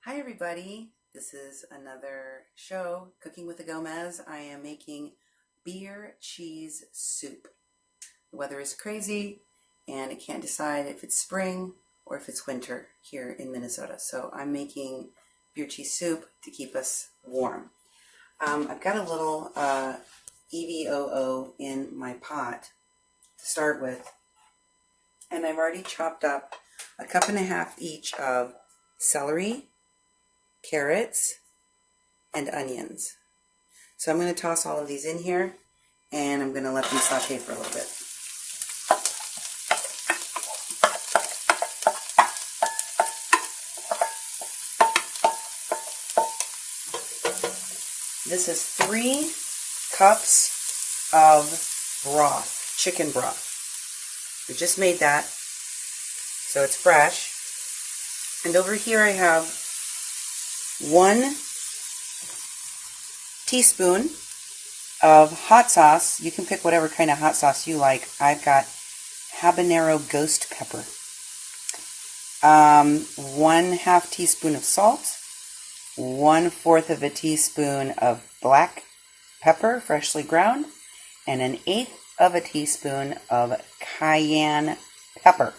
Hi everybody, this is another show, Cooking with the Gomez. I am making beer cheese soup. The weather is crazy and I can't decide if it's spring or if it's winter here in Minnesota. So I'm making beer cheese soup to keep us warm. I've got a little EVOO in my pot to start with. And I've already chopped up 1.5 cups each of celery, carrots, and onions. So I'm going to toss all of these in here and I'm going to let them saute for a little bit. This is 3 cups of broth, chicken broth. We just made that, so it's fresh. And over here I have 1 teaspoon of hot sauce. You can pick whatever kind of hot sauce you like. I've got habanero ghost pepper. 1/2 teaspoon of salt. 1/4 of a teaspoon of black pepper, freshly ground, and 1/8 of a teaspoon of cayenne pepper.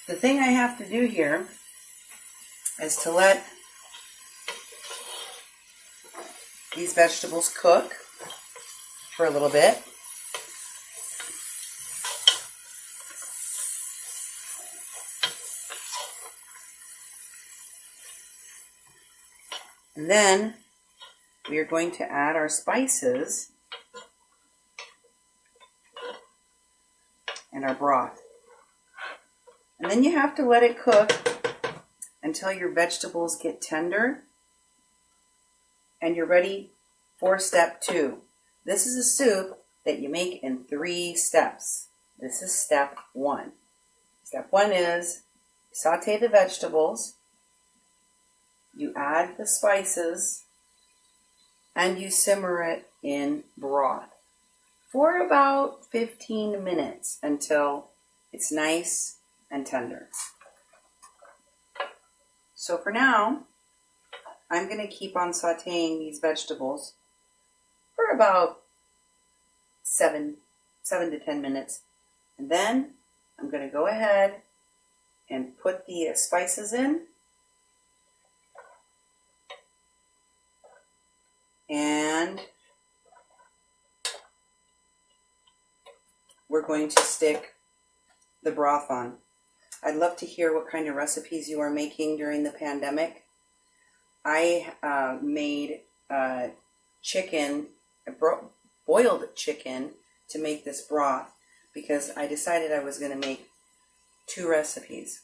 The thing I have to do here is to let these vegetables cook for a little bit. And then we are going to add our spices and our broth. And then you have to let it cook until your vegetables get tender and you're ready for step 2. This is a soup that you make in 3 steps. This is step 1. Step 1 is saute the vegetables, you add the spices, and you simmer it in broth for about 15 minutes until it's nice and tender. So for now, I'm going to keep on sauteing these vegetables for about 7 to 10 minutes. And then I'm going to go ahead and put the spices in. And we're going to stick the broth on. I'd love to hear what kind of recipes you are making during the pandemic. I made boiled chicken to make this broth because I decided I was going to make 2 recipes.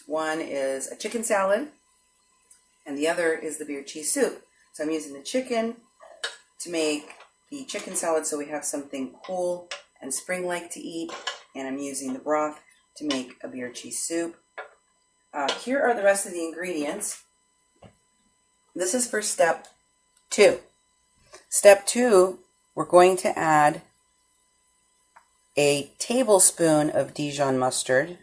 One is a chicken salad and the other is the beer cheese soup. So I'm using the chicken to make the chicken salad so we have something cool and spring-like to eat, and I'm using the broth to make a beer cheese soup. Here are the rest of the ingredients. This is for step 2. Step 2, we're going to add a tablespoon of Dijon mustard,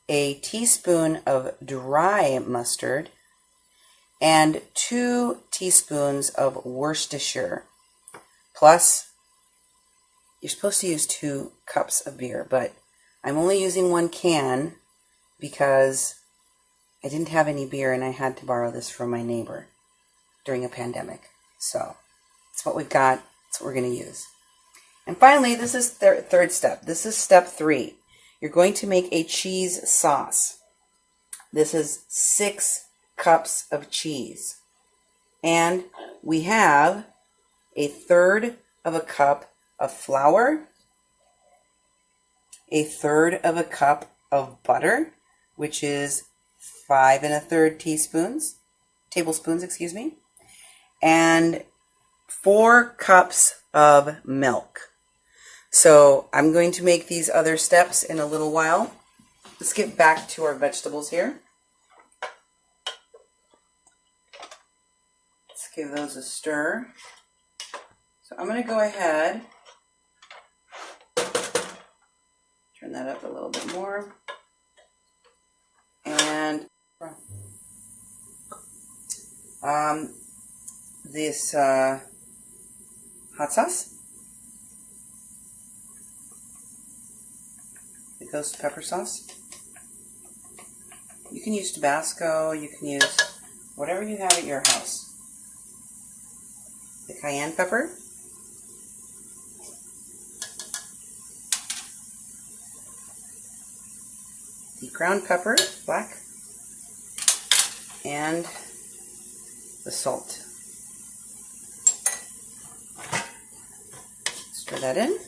a teaspoon of dry mustard, and 2 teaspoons of Worcestershire. Plus, you're supposed to use 2 cups of beer, but I'm only using 1 can because I didn't have any beer and I had to borrow this from my neighbor during a pandemic. So that's what we've got. That's what we're going to use. And finally, this is third step. This is step 3. You're going to make a cheese sauce. This is 6 cups of cheese. And we have 1/3 of a cup of flour, 1/3 of a cup of butter, which is 5 1/3 tablespoons, and 4 cups of milk. So I'm going to make these other steps in a little while. Let's get back to our vegetables here. Let's give those a stir. So I'm going to go ahead, turn that up a little bit more, and This hot sauce, the ghost pepper sauce. You can use Tabasco, you can use whatever you have at your house. The cayenne pepper. The ground pepper, black. And the salt. Stir that in.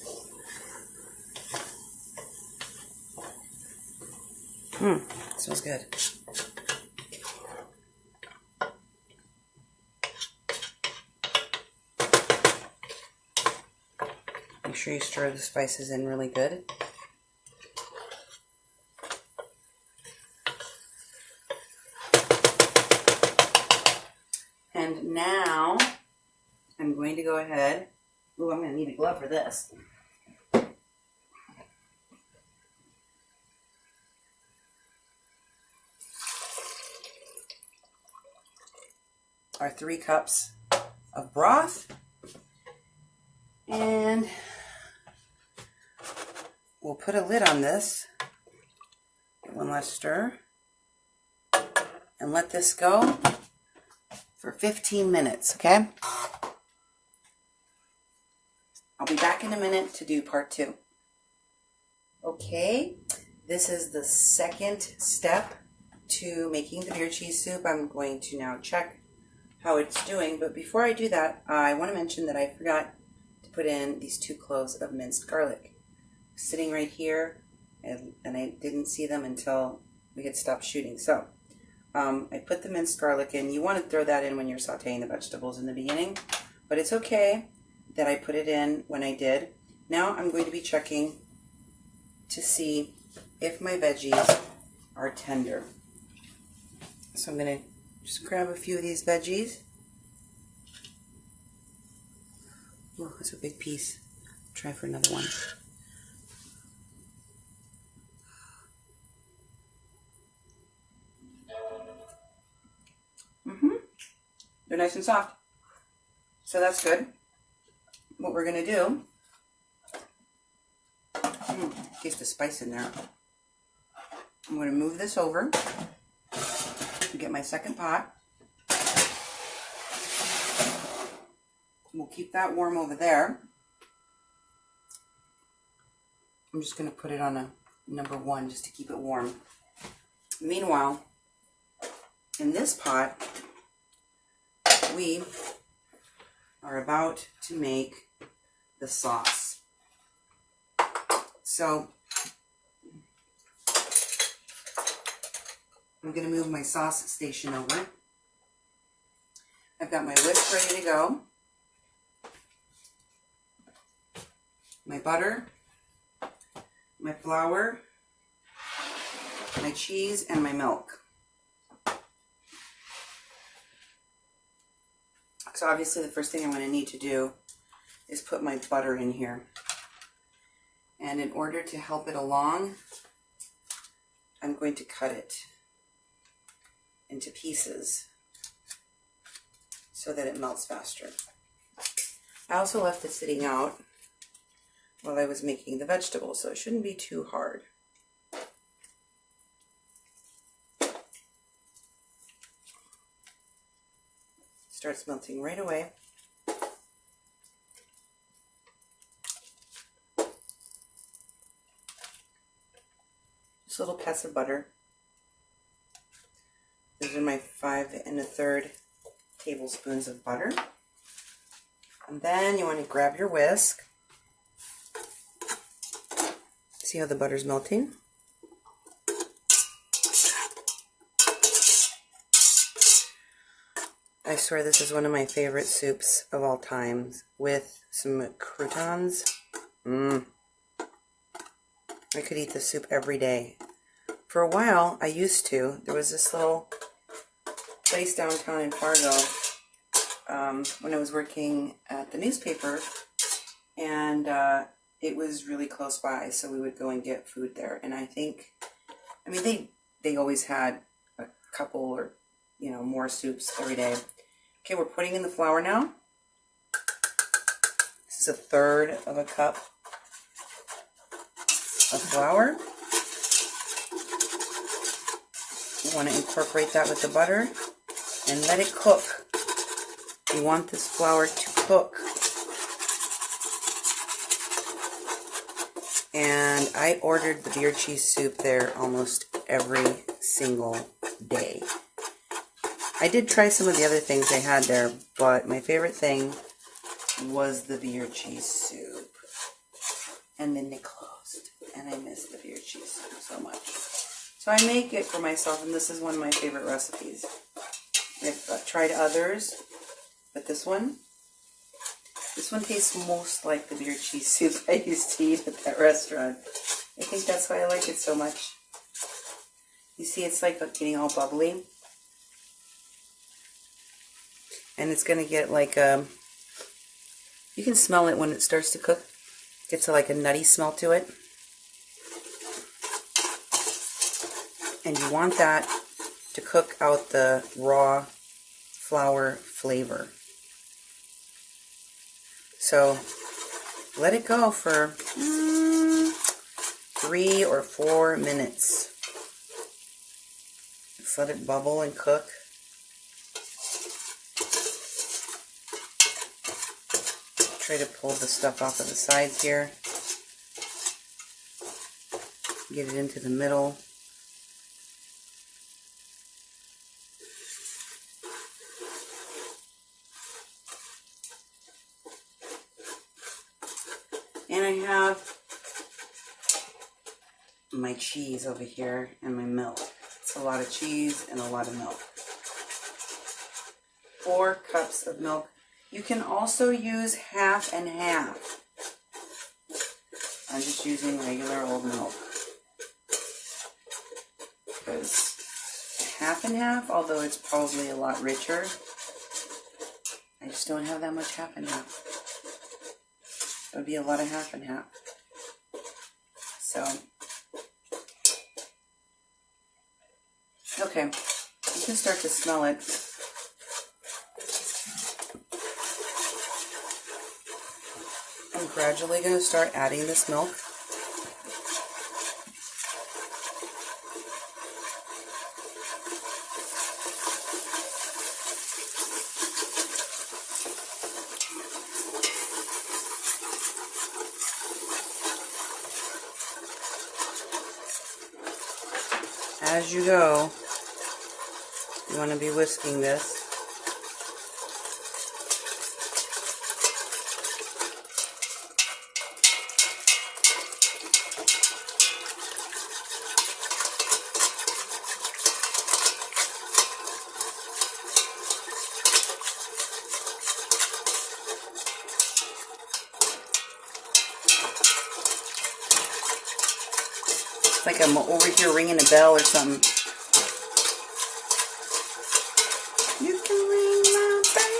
Smells good. Make sure you stir the spices in really good. And now I'm going to go ahead. Ooh, I'm going to need a glove for this. Our 3 cups of broth. And we'll put a lid on this. Get one last stir. And let this go for 15 minutes, okay? I'll be back in a minute to do part 2. Okay, this is the second step to making the beer cheese soup. I'm going to now check how it's doing, but before I do that, I want to mention that I forgot to put in these 2 cloves of minced garlic. Sitting right here, and I didn't see them until we had stopped shooting. So I put the minced garlic in. You want to throw that in when you're sauteing the vegetables in the beginning, but it's okay that I put it in when I did. Now I'm going to be checking to see if my veggies are tender. So I'm going to just grab a few of these veggies. Oh, that's a big piece. Try for another one. They're nice and soft. So that's good. What we're going to do, taste the spice in there. I'm going to move this over and get my second pot. We'll keep that warm over there. I'm just going to put it on a number 1 just to keep it warm. Meanwhile, in this pot, we are about to make the sauce. So I'm going to move my sauce station over. I've got my whisk ready to go. My butter, my flour, my cheese, and my milk. So obviously the first thing I'm going to need to do is put my butter in here. And in order to help it along, I'm going to cut it into pieces so that it melts faster. I also left it sitting out while I was making the vegetables, so it shouldn't be too hard. Starts melting right away. Just little pats of butter. These are my 5 1/3 tablespoons of butter. And then you want to grab your whisk. See how the butter's melting? I swear this is one of my favorite soups of all time, with some croutons. I could eat this soup every day. For a while, I used to. There was this little place downtown in Fargo when I was working at the newspaper, and it was really close by, so we would go and get food there. And I mean, they always had a couple or more soups every day. Okay, we're putting in the flour now. This is 1/3 of a cup of flour. You want to incorporate that with the butter and let it cook. You want this flour to cook. And I ordered the beer cheese soup there almost every single day. I did try some of the other things they had there, but my favorite thing was the beer cheese soup. And then they closed, and I missed the beer cheese soup so much. So I make it for myself, and this is one of my favorite recipes. I've tried others, but this one tastes most like the beer cheese soup I used to eat at that restaurant. I think that's why I like it so much. You see, it's like getting all bubbly. And it's going to get like you can smell it when it starts to cook. It gets like a nutty smell to it. And you want that to cook out the raw flour flavor. So let it go for 3 or 4 minutes. Just let it bubble and cook. Try to pull the stuff off of the sides here. Get it into the middle. And I have my cheese over here and my milk. It's a lot of cheese and a lot of milk. 4 cups of milk. You can also use half and half. I'm just using regular old milk. Because half and half, although it's probably a lot richer, I just don't have that much half and half. It would be a lot of half and half. So, okay, you can start to smell it. I'm gradually going to start adding this milk. As you go, you want to be whisking this. It's like I'm over here ringing a bell or something. You can ring my bell.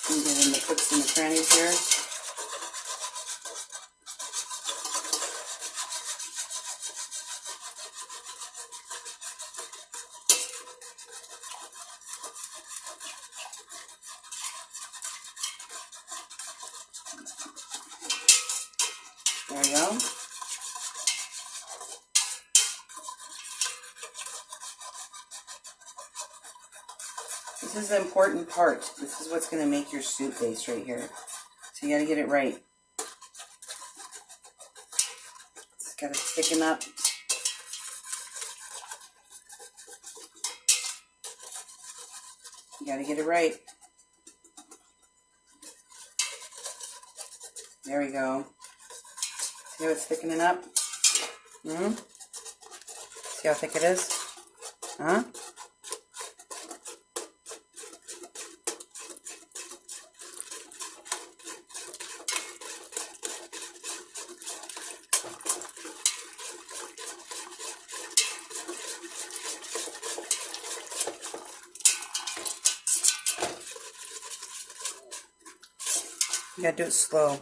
I'm getting the cooks and the crannies here. There we go. This is the important part. This is what's going to make your soup base right here. So you got to get it right. It's got to thicken up. You got to get it right. There we go. See how it's thickening up? See how thick it is? Huh? gotta do it slow.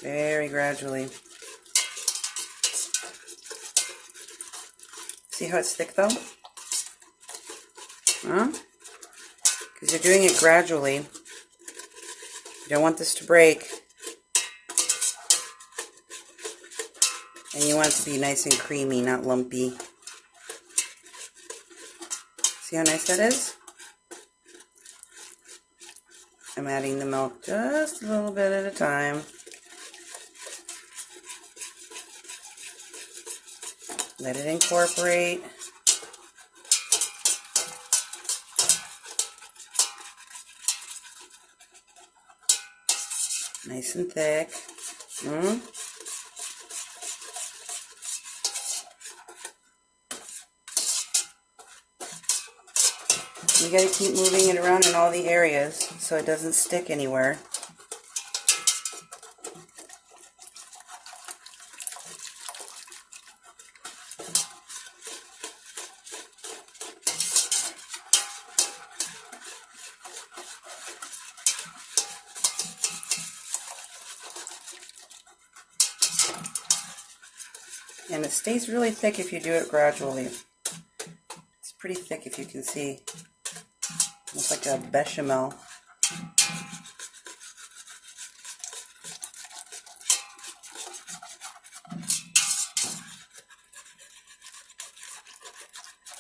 Very gradually. See how it's thick though? Huh? Because you're doing it gradually. You don't want this to break. And you want it to be nice and creamy, not lumpy. See how nice that is? I'm adding the milk just a little bit at a time. Let it incorporate. Nice and thick. You gotta keep moving it around in all the areas so it doesn't stick anywhere. And it stays really thick if you do it gradually. It's pretty thick if you can see. Looks like a bechamel.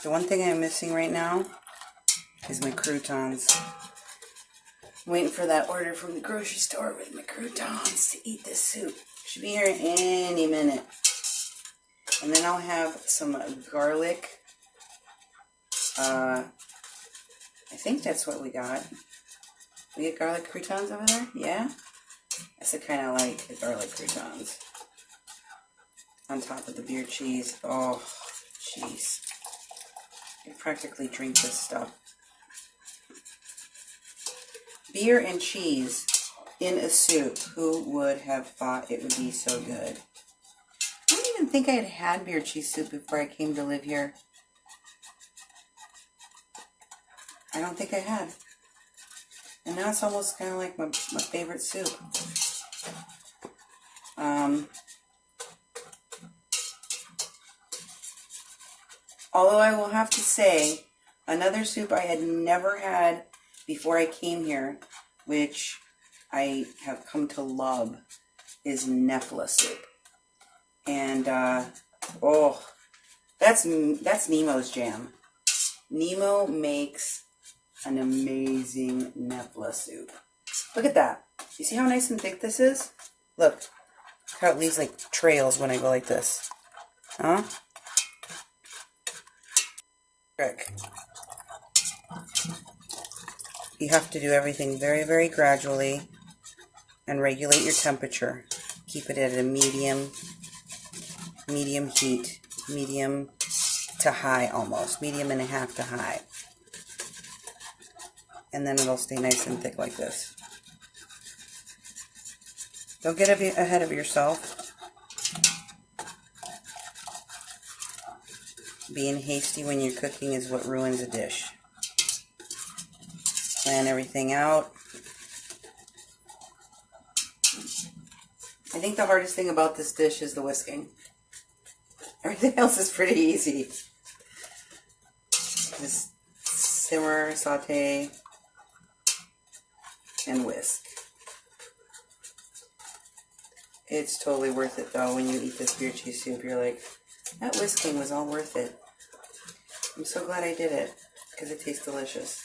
The one thing I'm missing right now is my croutons. I'm waiting for that order from the grocery store with my croutons to eat this soup. Should be here any minute. And then I'll have some garlic. I think that's what we got. We get garlic croutons over there? Yeah? I said kind of like the garlic croutons. On top of the beer cheese. Oh, jeez. I practically drink this stuff. Beer and cheese in a soup. Who would have thought it would be so good? I don't even think I had beer cheese soup before I came to live here. I don't think I had. And now it's almost kind of like my favorite soup. Although I will have to say, another soup I had never had before I came here, which I have come to love, is Nefla soup. And, oh, that's Nemo's jam. Nemo makes an amazing Nefla soup. Look at that. You see how nice and thick this is? Look how it leaves like trails when I go like this. Huh? Trick. You have to do everything very, very gradually and regulate your temperature. Keep it at a medium heat, medium to high almost, medium and a half to high. And then it'll stay nice and thick like this. Don't get ahead of yourself. Being hasty when you're cooking is what ruins a dish. Plan everything out. I think the hardest thing about this dish is the whisking. Everything else is pretty easy. Just simmer, saute, and whisk. It's totally worth it though. When you eat this beer cheese soup, you're like, that whisking was all worth it. I'm so glad I did it because it tastes delicious.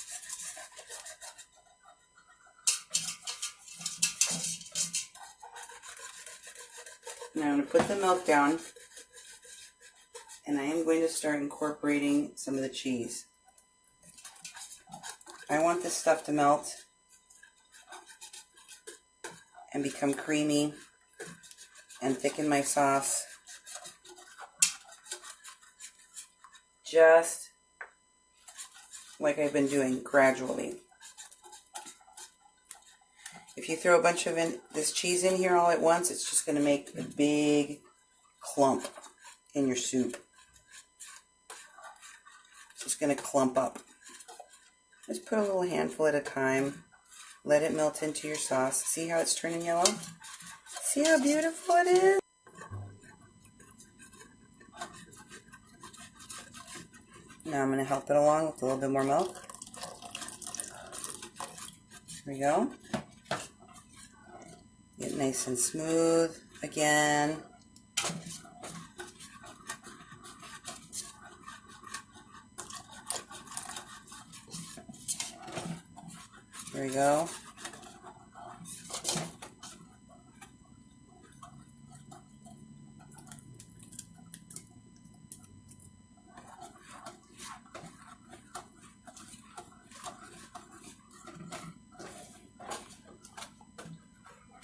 Now I'm going to put the milk down and I am going to start incorporating some of the cheese. I want this stuff to melt and become creamy and thicken my sauce just like I've been doing gradually. If you throw a bunch of this cheese in here all at once, it's just going to make a big clump in your soup. It's just going to clump up. Just put a little handful at a time. Let it melt into your sauce. See how it's turning yellow? See how beautiful it is? Now I'm going to help it along with a little bit more milk. There we go. Get nice and smooth again. There we go.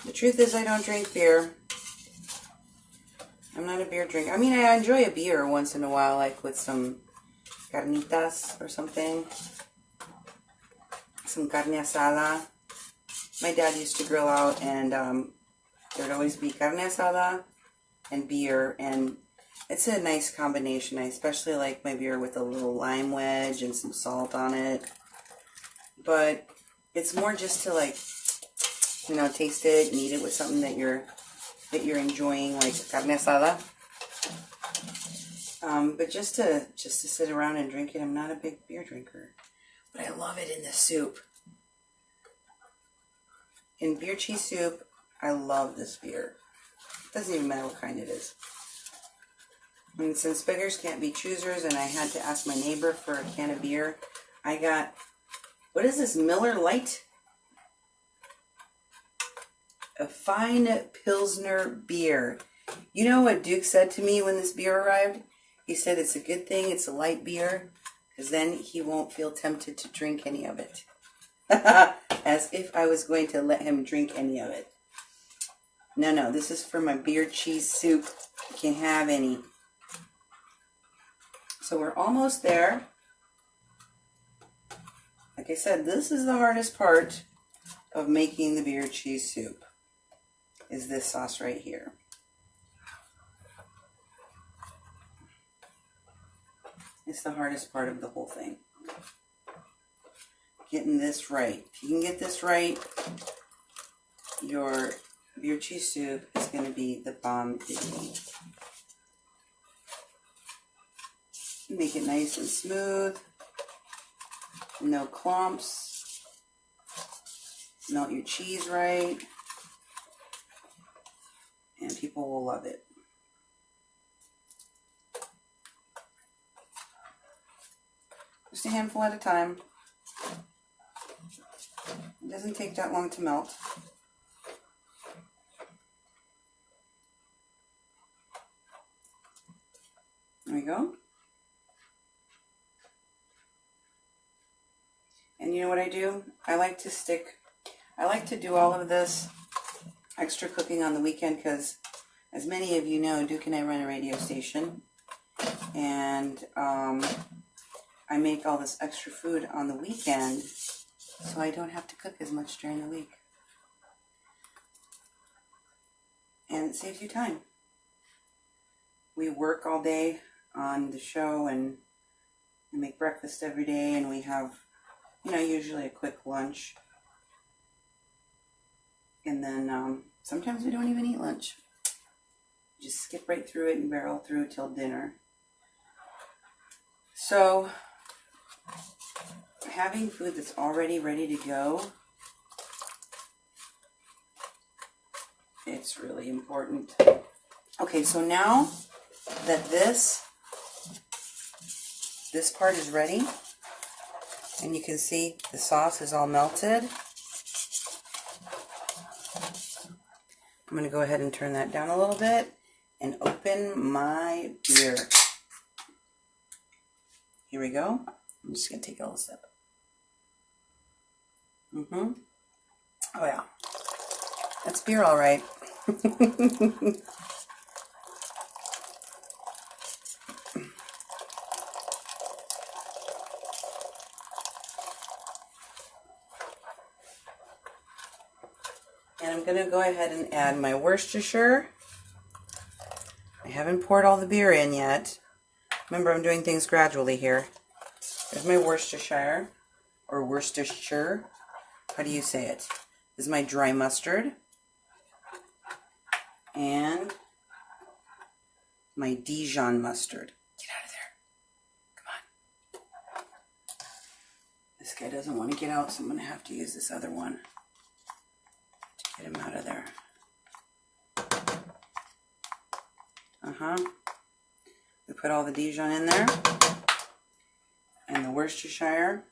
The truth is I don't drink beer. I'm not a beer drinker. I mean, I enjoy a beer once in a while, like with some carnitas or something. Some carne asada. My dad used to grill out, and there'd always be carne asada and beer, and it's a nice combination. I especially like my beer with a little lime wedge and some salt on it. But it's more just to, like, you know, taste it and eat it with something that you're enjoying, like carne asada. But just to sit around and drink it, I'm not a big beer drinker. But I love it in the soup. In beer cheese soup, I love this beer. It doesn't even matter what kind it is. And since beggars can't be choosers, and I had to ask my neighbor for a can of beer, I got, what is this, Miller Lite? A fine Pilsner beer. You know what Duke said to me when this beer arrived? He said it's a good thing it's a light beer, because then he won't feel tempted to drink any of it. As if I was going to let him drink any of it. No, this is for my beer cheese soup. You can't have any. So we're almost there. Like I said, this is the hardest part of making the beer cheese soup, is this sauce right here. It's the hardest part of the whole thing. Getting this right. If you can get this right, your beer cheese soup is going to be the bomb diggity. Make it nice and smooth. No clumps. Melt your cheese right. And people will love it. Just a handful at a time. It doesn't take that long to melt. There we go. And you know what I do? I like to do all of this extra cooking on the weekend because, as many of you know, Duke and I run a radio station. And I make all this extra food on the weekend so I don't have to cook as much during the week. And it saves you time. We work all day on the show and we make breakfast every day, and we have, you know, usually a quick lunch. And then sometimes we don't even eat lunch. Just skip right through it and barrel through till dinner. So having food that's already ready to go, it's really important. Okay, so now that this part is ready, and you can see the sauce is all melted, I'm going to go ahead and turn that down a little bit and open my beer. Here we go. I'm just going to take a little sip. Oh yeah. That's beer all right. And I'm going to go ahead and add my Worcestershire. I haven't poured all the beer in yet. Remember, I'm doing things gradually here. There's my Worcestershire, or Worcestershire. how do you say it? This is my dry mustard. And my Dijon mustard. Get out of there. Come on. This guy doesn't want to get out, so I'm going to have to use this other one to get him out of there. We put all the Dijon in there. And the Worcestershire.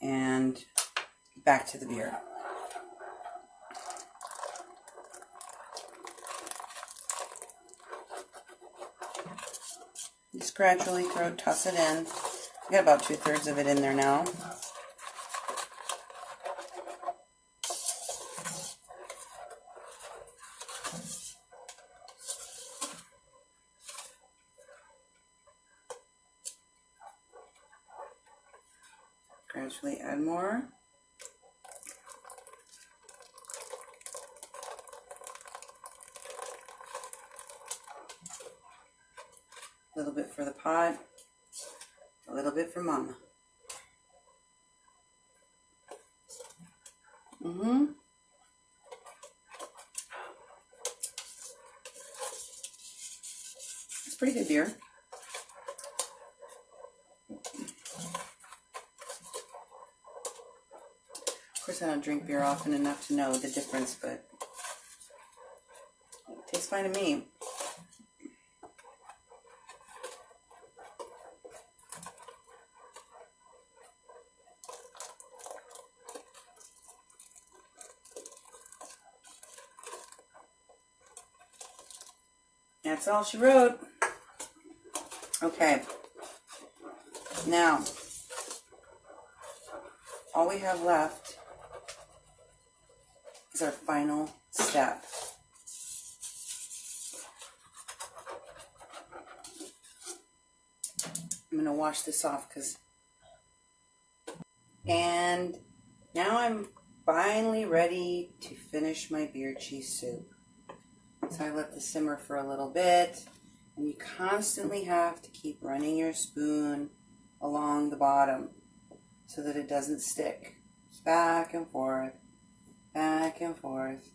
And back to the beer. Just gradually toss it in. I got about 2/3 of it in there now. Gradually add more. A little bit for the pot, a little bit for Mama. It's pretty good beer. Of course, I don't drink beer often enough to know the difference, but it tastes fine to me. That's all she wrote. Okay. Now, all we have left is our final step. I'm going to wash this off and now I'm finally ready to finish my beer cheese soup. So I let this simmer for a little bit, and you constantly have to keep running your spoon along the bottom so that it doesn't stick. Just back and forth, back and forth,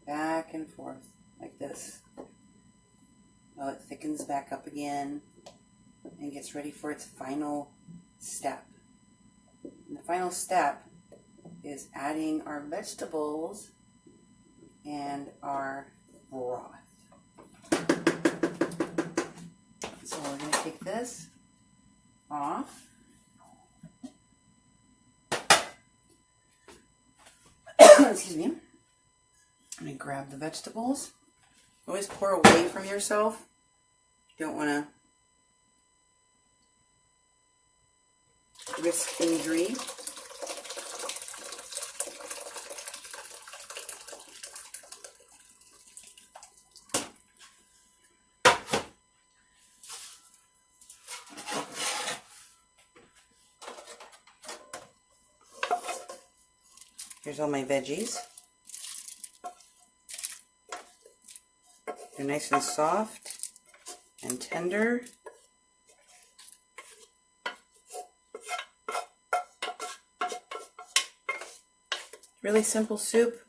back and forth, like this. While it thickens back up again and gets ready for its final step. And the final step is adding our vegetables and our broth. So we're going to take this off. Excuse me. I'm going to grab the vegetables. Always pour away from yourself. You don't want to risk injury. Here's all my veggies. They're nice and soft and tender. Really simple soup.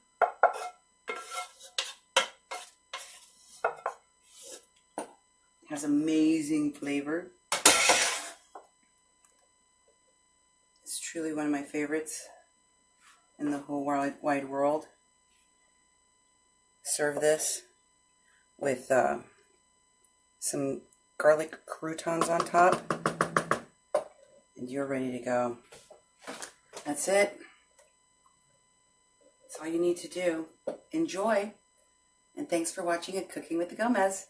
Has amazing flavor. It's truly one of my favorites in the whole wide world. Serve this with some garlic croutons on top, and you're ready to go. That's it. That's all you need to do. Enjoy, and thanks for watching and Cooking with the Gomez.